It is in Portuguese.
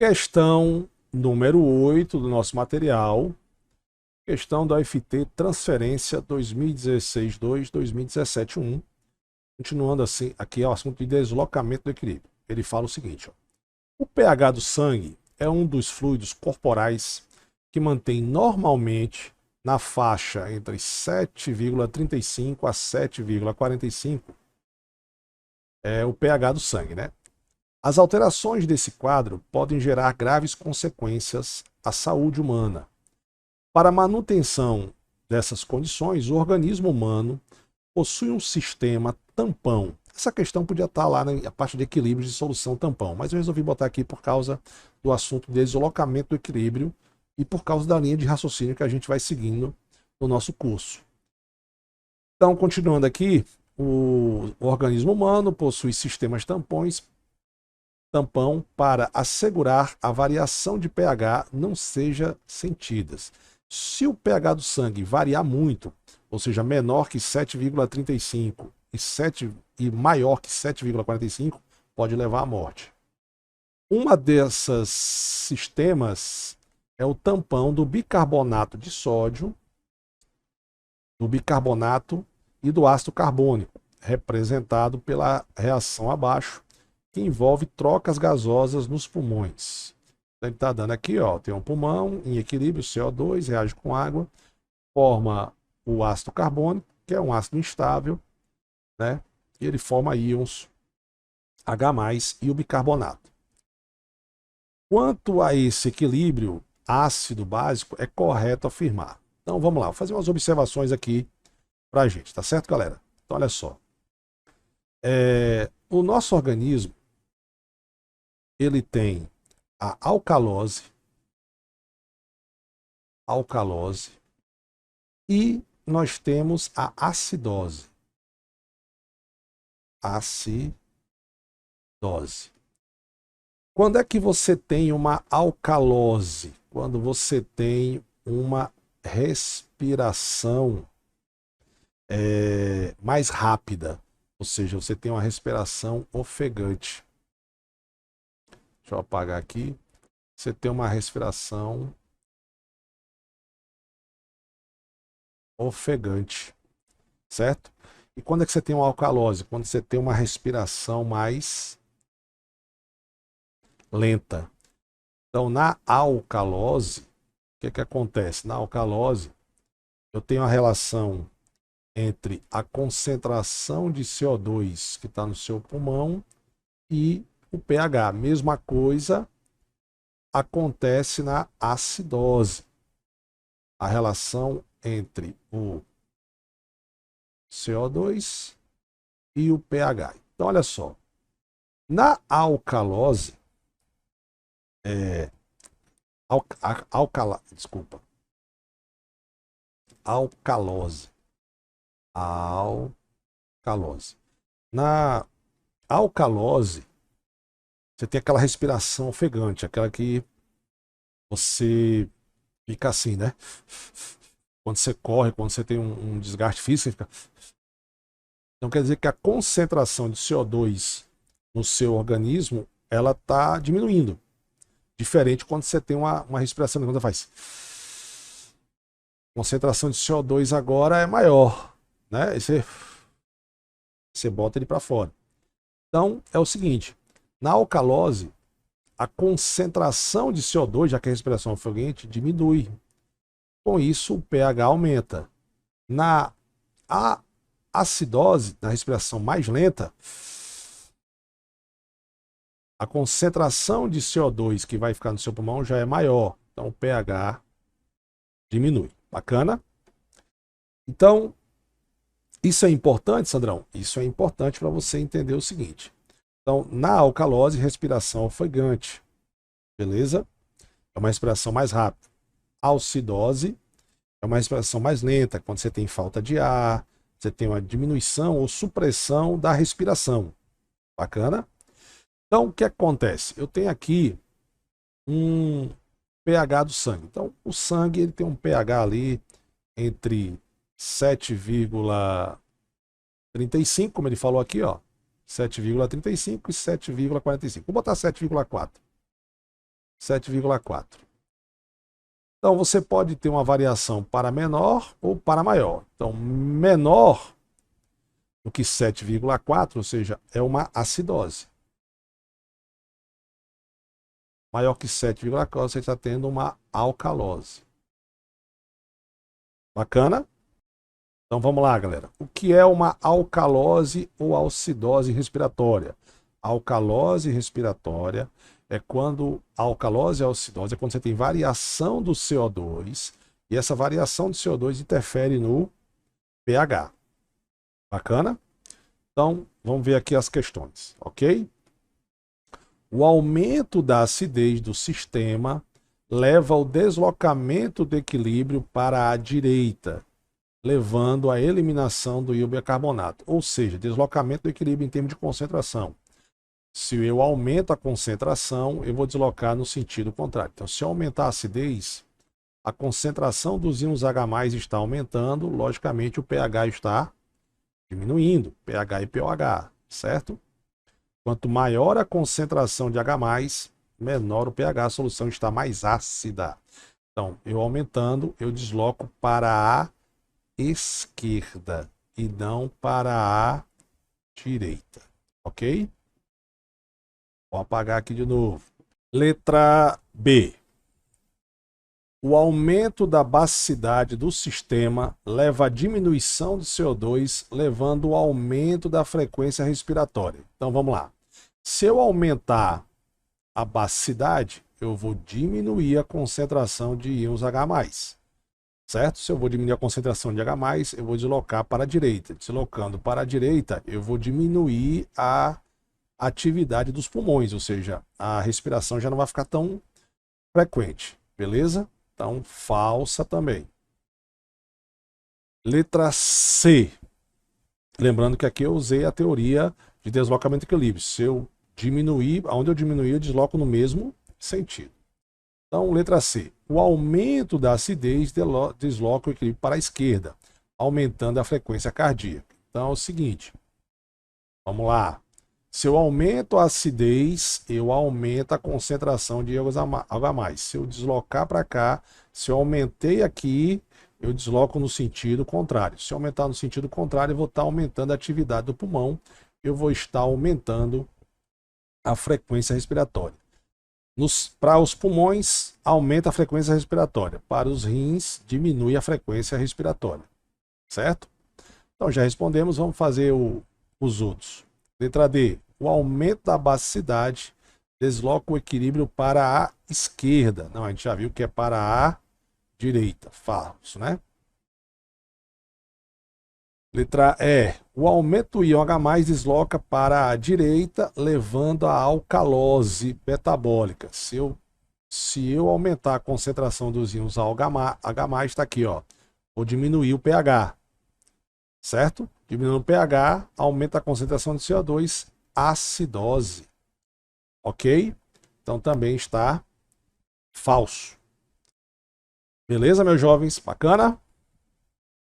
Questão número 8 do nosso material. Questão da UFT Transferência 2016-2, 2017-1. Continuando assim, aqui é o assunto de deslocamento do equilíbrio. Ele fala o seguinte: ó, o pH do sangue é um dos fluidos corporais que mantém normalmente na faixa entre 7,35 a 7,45 o pH do sangue, né? As alterações desse quadro podem gerar graves consequências à saúde humana. Para a manutenção dessas condições, o organismo humano possui um sistema tampão. Essa questão podia estar lá na parte de equilíbrio de solução tampão, mas eu resolvi botar aqui por causa do assunto de deslocamento do equilíbrio e por causa da linha de raciocínio que a gente vai seguindo no nosso curso. Então, continuando aqui, o organismo humano possui sistemas tampão para assegurar a variação de pH não seja sentidas. Se o pH do sangue variar muito, ou seja, menor que 7,35 e maior que 7,45, pode levar à morte. Uma dessas sistemas é o tampão do bicarbonato de sódio, do bicarbonato e do ácido carbônico, representado pela reação abaixo, que envolve trocas gasosas nos pulmões. Então, ele está dando aqui, ó, tem um pulmão em equilíbrio, CO2 reage com água, forma o ácido carbônico, que é um ácido instável, né? E ele forma íons H+, e o bicarbonato. Quanto a esse equilíbrio ácido-básico, é correto afirmar. Então vamos lá, vou fazer umas observações aqui para a gente, tá certo, galera? Então olha só. O nosso organismo, ele tem a alcalose, e nós temos a acidose. Quando é que você tem uma alcalose? Quando você tem uma respiração mais rápida, ou seja, você tem uma respiração ofegante. Deixa eu apagar aqui. Você tem uma respiração ofegante, certo? E quando é que você tem uma alcalose? Quando você tem uma respiração mais lenta. Então, na alcalose, o que acontece? Na alcalose, eu tenho a relação entre a concentração de CO2 que está no seu pulmão e o pH. Mesma coisa acontece na acidose. A relação entre o CO2 e o pH. Então, olha só. Na alcalose, alcalose. Na alcalose, você tem aquela respiração ofegante, aquela que você fica assim, né? Quando você corre, quando você tem um desgaste físico, você fica... Então quer dizer que a concentração de CO2 no seu organismo, ela está diminuindo. Diferente quando você tem uma respiração, quando você faz... A concentração de CO2 agora é maior, né? E você bota ele para fora. Então é o seguinte, na alcalose, a concentração de CO2, já que a respiração é ofegante, diminui. Com isso, o pH aumenta. Na acidose, na respiração mais lenta, a concentração de CO2 que vai ficar no seu pulmão já é maior. Então, o pH diminui. Bacana? Então, isso é importante, Sandrão? Isso é importante para você entender o seguinte. Então, na alcalose, respiração ofegante. Beleza? É uma respiração mais rápida. Alcidose é uma respiração mais lenta, quando você tem falta de ar, você tem uma diminuição ou supressão da respiração. Bacana? Então, o que acontece? Eu tenho aqui um pH do sangue. Então, o sangue ele tem um pH ali entre 7,35, como ele falou aqui, ó, 7,35 e 7,45. Vou botar 7,4. 7,4. Então, você pode ter uma variação para menor ou para maior. Então, menor do que 7,4, ou seja, é uma acidose. Maior que 7,4, você está tendo uma alcalose. Bacana? Então vamos lá, galera. O que é uma alcalose ou alcidose respiratória? Alcalose respiratória é quando a alcalose e a alcidose é quando você tem variação do CO2 e essa variação do CO2 interfere no pH. Bacana? Então, vamos ver aqui as questões, ok? O aumento da acidez do sistema leva ao deslocamento do equilíbrio para a direita, levando à eliminação do íon bicarbonato, ou seja, deslocamento do equilíbrio em termos de concentração. Se eu aumento a concentração, eu vou deslocar no sentido contrário. Então, se eu aumentar a acidez, a concentração dos íons H+ está aumentando, logicamente o pH está diminuindo, pH e pOH, certo? Quanto maior a concentração de H+, menor o pH, a solução está mais ácida. Então, eu aumentando, eu desloco para a esquerda e não para a direita, ok? Vou apagar aqui de novo. Letra B. O aumento da basicidade do sistema leva à diminuição do CO2, levando ao aumento da frequência respiratória. Então vamos lá. Se eu aumentar a basicidade, eu vou diminuir a concentração de íons H+. Certo? Se eu vou diminuir a concentração de H+, eu vou deslocar para a direita. Deslocando para a direita, eu vou diminuir a atividade dos pulmões, ou seja, a respiração já não vai ficar tão frequente, beleza? Então, falsa também. Letra C. Lembrando que aqui eu usei a teoria de deslocamento e equilíbrio. Se eu diminuir, onde eu diminuir, eu desloco no mesmo sentido. Então, letra C. O aumento da acidez desloca o equilíbrio para a esquerda, aumentando a frequência cardíaca. Então, é o seguinte. Vamos lá. Se eu aumento a acidez, eu aumento a concentração de H+. Se eu deslocar para cá, se eu aumentei aqui, eu desloco no sentido contrário. Se eu aumentar no sentido contrário, eu vou estar aumentando a atividade do pulmão, eu vou estar aumentando a frequência respiratória. Para os pulmões, aumenta a frequência respiratória. Para os rins, diminui a frequência respiratória. Certo? Então já respondemos, vamos fazer os outros. Letra D. O aumento da basicidade desloca o equilíbrio para a esquerda. Não, a gente já viu que é para a direita. Falso, né? Letra E. O aumento do íon H+ desloca para a direita, levando à alcalose metabólica. Se eu aumentar a concentração dos íons H+, está aqui, ó. Vou diminuir o pH. Certo? Diminuindo o pH, aumenta a concentração de CO2, acidose. Ok? Então também está falso. Beleza, meus jovens? Bacana?